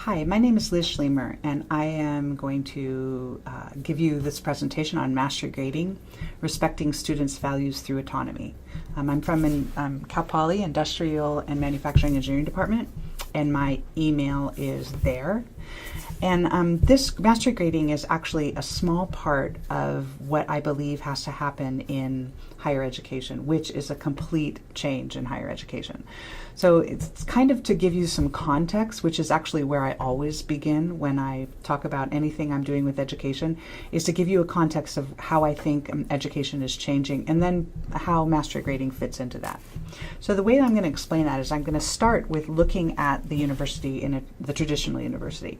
Hi, my name is Liz Schlemer, and I am going to give you this presentation on mastery grading, respecting students' values through autonomy. I'm from Cal Poly Industrial and Manufacturing Engineering Department, and my email is there. And this mastery grading is actually a small part of what I believe has to happen in higher education, which is a complete change in higher education. So it's kind of to give you some context, which is actually where I always begin when I talk about anything I'm doing with education, is to give you a context of how I think education is changing and then how mastery grading fits into that. So the way I'm going to explain that is I'm going to start with looking at the university in the traditional university.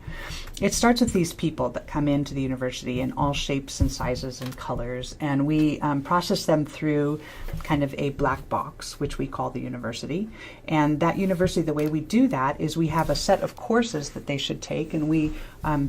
It starts with these people that come into the university in all shapes and sizes and colors, and we process them through kind of a black box, which we call the university. And that university, the way we do that is we have a set of courses that they should take, and we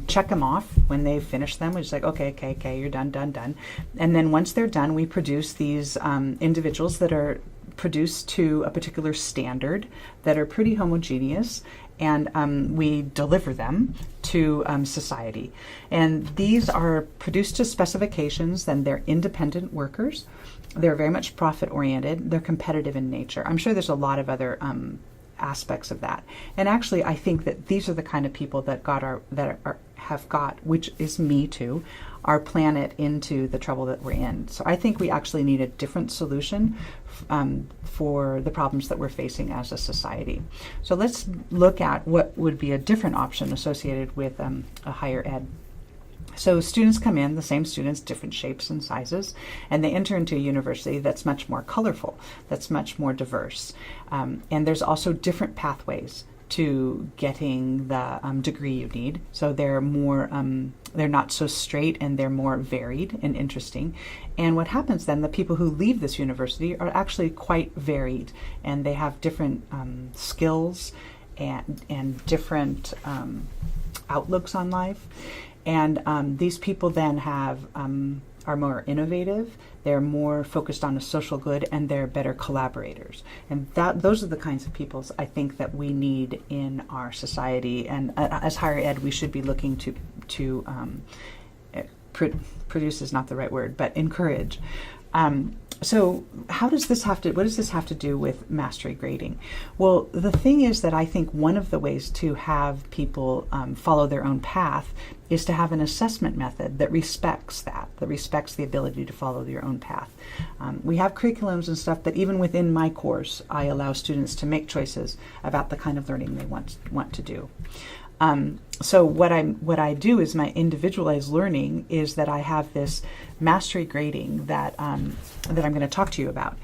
check them off when they finish them. We're just like, okay, you're done. And then once they're done, we produce these individuals that are produced to a particular standard that are pretty homogeneous, and we deliver them to society. And these are produced to specifications, then they're independent workers. They're very much profit-oriented. They're competitive in nature. I'm sure there's a lot of other aspects of that. And actually, I think that these are the kind of people that have got, which is me too, our planet into the trouble that we're in. So I think we actually need a different solution for the problems that we're facing as a society. So let's look at what would be a different option associated with a higher ed. So students come in, the same students, different shapes and sizes, and they enter into a university that's much more colorful, that's much more diverse. And there's also different pathways to getting the degree you need. So they're more, they're not so straight, and they're more varied and interesting. And what happens then, the people who leave this university are actually quite varied, and they have different skills and different outlooks on life. And these people then are more innovative, they're more focused on a social good, and they're better collaborators. And those are the kinds of people I think that we need in our society. And as higher ed, we should be looking to produce is not the right word, but encourage. So what does this have to do with mastery grading? Well, the thing is that I think one of the ways to have people follow their own path is to have an assessment method that respects the ability to follow your own path. We have curriculums and stuff, but even within my course, I allow students to make choices about the kind of learning they want to do. So what I do is my individualized learning is that I have this mastery grading that I'm going to talk to you about,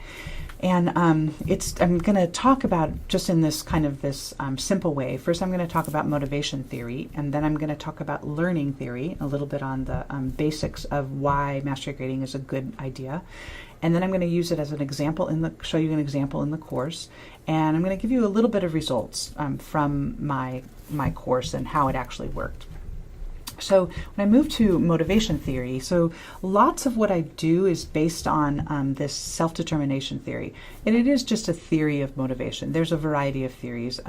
and I'm going to talk about just in this kind of this simple way. First, I'm going to talk about motivation theory, and then I'm going to talk about learning theory, a little bit on the basics of why mastery grading is a good idea. And then I'm going to use it as an example show you an example in the course, and I'm going to give you a little bit of results from my course and how it actually worked. So when I move to motivation theory, so lots of what I do is based on this self-determination theory, and it is just a theory of motivation. There's a variety of theories.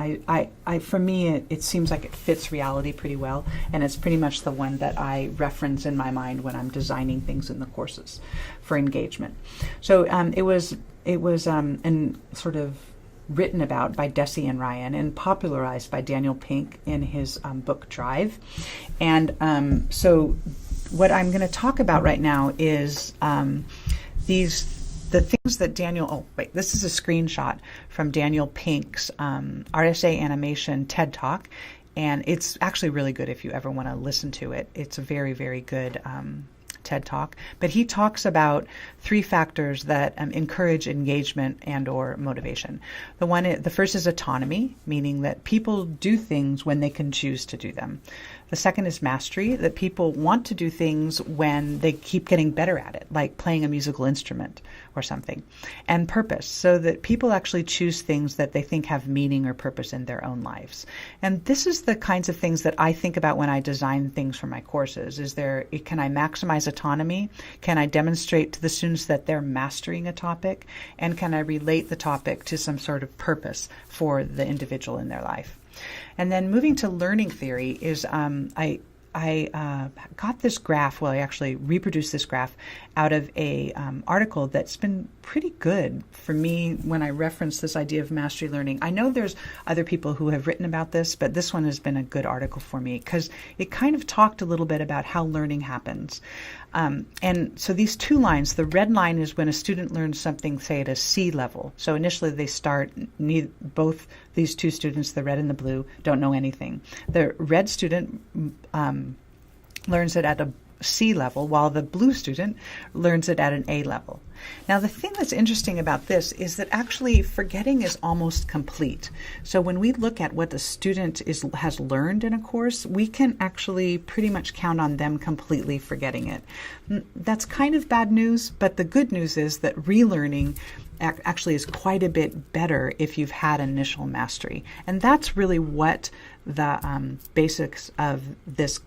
For me, it seems like it fits reality pretty well, and it's pretty much the one that I reference in my mind when I'm designing things in the courses for engagement. So it was sort of written about by Deci and Ryan and popularized by Daniel Pink in his book Drive. And so what I'm going to talk about right now is the things that this is a screenshot from Daniel Pink's RSA animation TED Talk, and it's actually really good if you ever want to listen to it. It's a very, very good TED Talk, but he talks about 3 factors that encourage engagement and or motivation. The first is autonomy, meaning that people do things when they can choose to do them. The second is mastery, that people want to do things when they keep getting better at it, like playing a musical instrument or something. And purpose, so that people actually choose things that they think have meaning or purpose in their own lives. And this is the kinds of things that I think about when I design things for my courses. Can I maximize autonomy? Can I demonstrate to the students that they're mastering a topic? And can I relate the topic to some sort of purpose for the individual in their life? And then moving to learning theory is I got this graph, well, I actually reproduced this graph out of a article that's been pretty good for me when I reference this idea of mastery learning. I know there's other people who have written about this, but this one has been a good article for me because it kind of talked a little bit about how learning happens. And so these two lines, the red line is when a student learns something, say at a C level. So initially they start, both these two students, the red and the blue, don't know anything. The red student learns it at a C level, while the blue student learns it at an A level. Now, the thing that's interesting about this is that actually forgetting is almost complete. So when we look at what the student has learned in a course, we can actually pretty much count on them completely forgetting it. That's kind of bad news, but the good news is that relearning actually is quite a bit better if you've had initial mastery. And that's really what the basics of this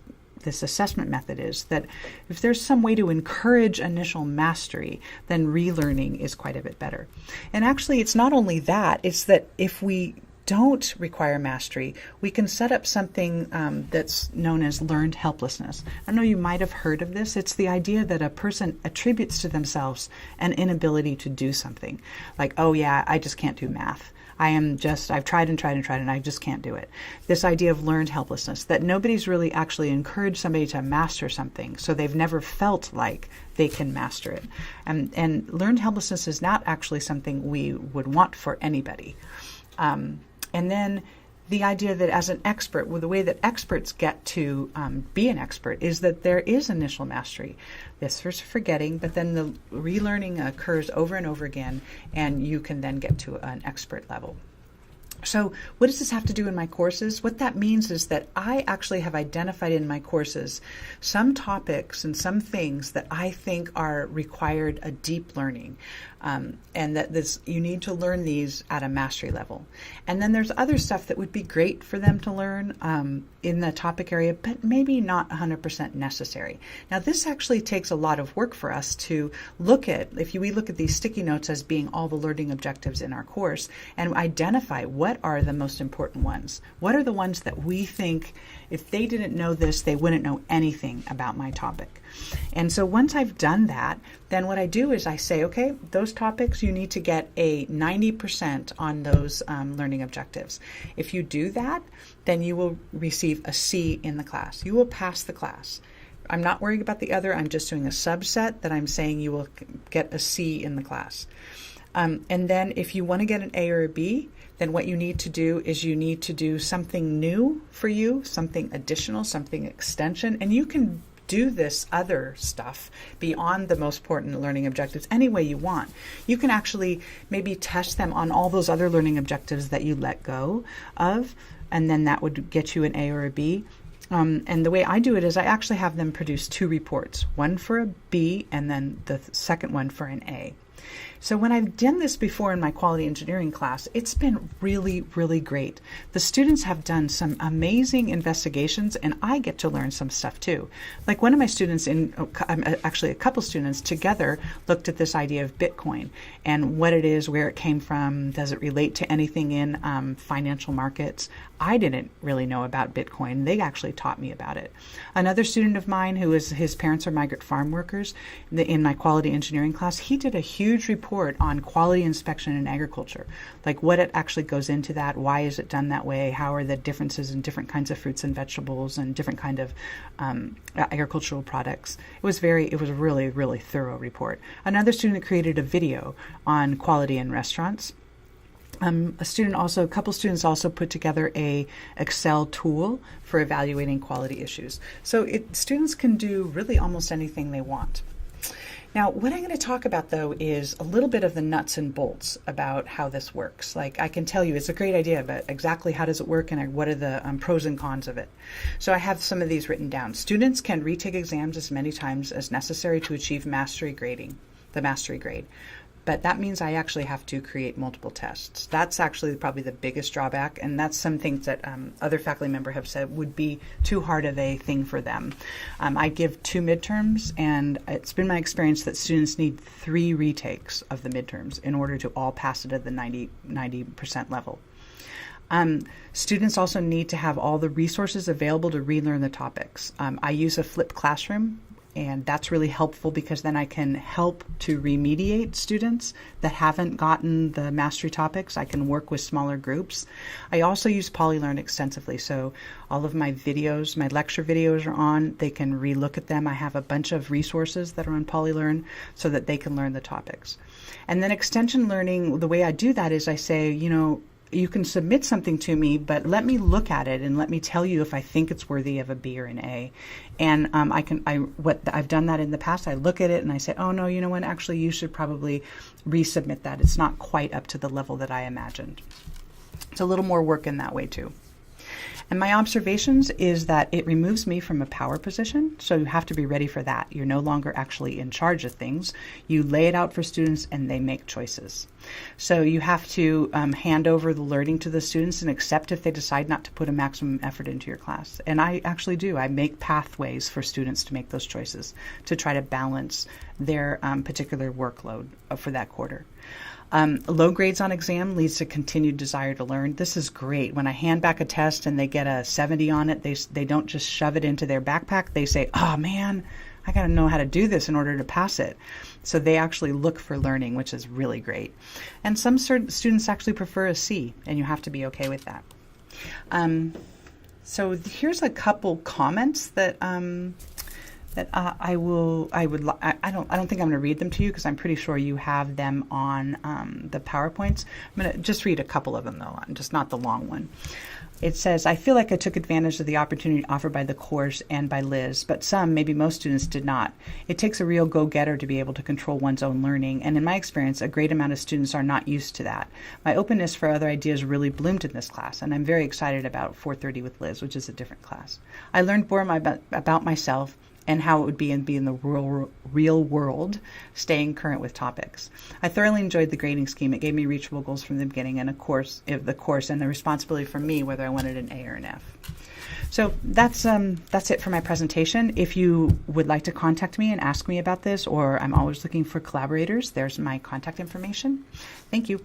assessment method is, that if there's some way to encourage initial mastery, then relearning is quite a bit better. And actually, it's not only that, it's that if we don't require mastery, we can set up something that's known as learned helplessness. I know you might have heard of this. It's the idea that a person attributes to themselves an inability to do something. Like, oh yeah, I just can't do math. I've tried and tried and tried and I just can't do it. This idea of learned helplessness, that nobody's really actually encouraged somebody to master something, so they've never felt like they can master it. And learned helplessness is not actually something we would want for anybody. And then the idea that as an expert, well, the way that experts get to be an expert is that there is initial mastery. This first forgetting, but then the relearning occurs over and over again, and you can then get to an expert level. So what does this have to do in my courses? What that means is that I actually have identified in my courses some topics and some things that I think are required a deep learning, and that you need to learn these at a mastery level. And then there's other stuff that would be great for them to learn in the topic area, but maybe not 100% necessary. Now, this actually takes a lot of work for us to look at, we look at these sticky notes as being all the learning objectives in our course, and identify what are the most important ones. What are the ones that we think, if they didn't know this, they wouldn't know anything about my topic. And so once I've done that, then what I do is I say, okay, those topics, you need to get a 90% on those learning objectives. If you do that, then you will receive a C in the class. You will pass the class. I'm not worrying about the other. I'm just doing a subset that I'm saying you will get a C in the class. And then if you want to get an A or a B, then what you need to do is you need to do something new for you, something additional, something extension, and you can do this other stuff beyond the most important learning objectives any way you want. You can actually maybe test them on all those other learning objectives that you let go of, and then that would get you an A or a B. And the way I do it is I actually have them produce two reports, one for a B and then the second one for an A. So when I've done this before in my quality engineering class, it's been really, really great. The students have done some amazing investigations, and I get to learn some stuff too. Like one of my students, actually a couple students together, looked at this idea of Bitcoin and what it is, where it came from, does it relate to anything in financial markets. I didn't really know about Bitcoin. They actually taught me about it. Another student of mine, his parents are migrant farm workers, in my quality engineering class, he did a huge report on quality inspection in agriculture, like what it actually goes into that, why is it done that way, how are the differences in different kinds of fruits and vegetables and different kind of agricultural products. It was a really, really thorough report. Another student created a video on quality in restaurants. A couple students also put together a Excel tool for evaluating quality issues. So students can do really almost anything they want. Now, what I'm going to talk about, though, is a little bit of the nuts and bolts about how this works. Like, I can tell you it's a great idea, but exactly how does it work and what are the pros and cons of it? So I have some of these written down. Students can retake exams as many times as necessary to achieve mastery grading, the mastery grade. But that means I actually have to create multiple tests. That's actually probably the biggest drawback, and that's some things that other faculty members have said would be too hard of a thing for them. I give 2 midterms, and it's been my experience that students need 3 retakes of the midterms in order to all pass it at the 90% level. Students also need to have all the resources available to relearn the topics. I use a flipped classroom, and that's really helpful because then I can help to remediate students that haven't gotten the mastery topics. I can work with smaller groups. I also use PolyLearn extensively, so all of my videos, my lecture videos are on. They can relook at them. I have a bunch of resources that are on PolyLearn so that they can learn the topics. And then extension learning, the way I do that is I say, you can submit something to me, but let me look at it and let me tell you if I think it's worthy of a B or an A. And I've done that in the past. I look at it and I say, oh no, you know what? Actually, you should probably resubmit that. It's not quite up to the level that I imagined. It's a little more work in that way too. And my observations is that it removes me from a power position, so you have to be ready for that. You're no longer actually in charge of things. You lay it out for students and they make choices. So you have to hand over the learning to the students and accept if they decide not to put a maximum effort into your class. And I actually do. I make pathways for students to make those choices to try to balance their particular workload for that quarter. Low grades on exam leads to continued desire to learn. This is great. When I hand back a test and they get a 70 on it, they don't just shove it into their backpack. They say, oh man, I got to know how to do this in order to pass it. So they actually look for learning, which is really great. And some students actually prefer a C, and you have to be okay with that. So here's a couple comments that I don't think I'm going to read them to you because I'm pretty sure you have them on the PowerPoints. I'm going to just read a couple of them though, just not the long one. It says, I feel like I took advantage of the opportunity offered by the course and by Liz, but some, maybe most students did not. It takes a real go-getter to be able to control one's own learning, and in my experience, a great amount of students are not used to that. My openness for other ideas really bloomed in this class, and I'm very excited about 430 with Liz, which is a different class. I learned more about myself and how it would be in the real world, staying current with topics. I thoroughly enjoyed the grading scheme. It gave me reachable goals from the beginning, and the course and the responsibility for me whether I wanted an A or an F. So that's it for my presentation. If you would like to contact me and ask me about this, or I'm always looking for collaborators, there's my contact information. Thank you.